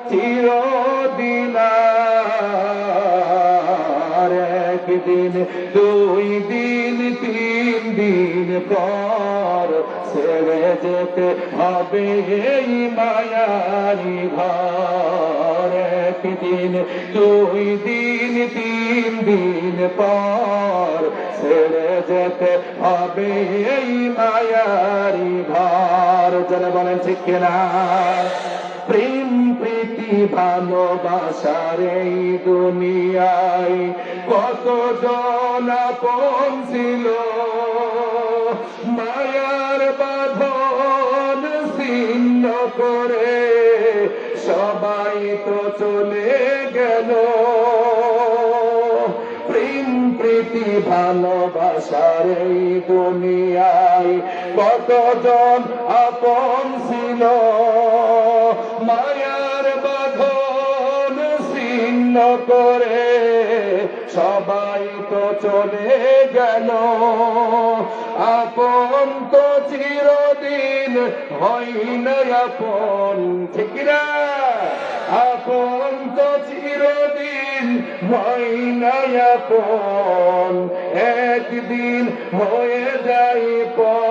চিরদিন আর একদিন দুই দিন তিন দিন পর ছেড়ে যেতে হবে এই মায়ারি ঘর একদিন দুই দিন তিন দিন পর ছেড়ে যেতে হবে এই মায়ারি ঘর যারা বলেন ঠিক কিনা প্রেম প্রীতি ভালোবাসার এই দুনিয়ায় কতজন আপন ছিল মায়ার বাঁধন ছিন্ন করে সবাই তো চলে গেল প্রেম প্রীতি ভালোবাসার এই দুনিয়ায় কতজন আপন ছিল মায়ার বাঁধন ছিন্ন করে সবাই তো চলে গেল আপন তো চিরদিন হয় না আপন ঠিক না আপন তো চিরদিন হয় না আপন একদিন হয়ে যাই পর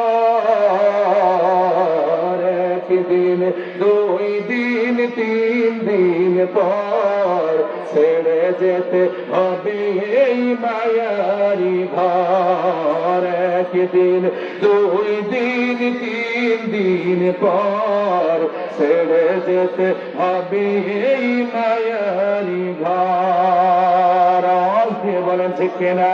একদিন দুই দিন তিন দিন পর ছেড়ে যেতে হবে এই মায়ারি ঘর একদিন দুই দিন তিন দিন পর ছেড়ে যেতে হবে এই মায়ারি ঘর বলেন ঠিক কিনা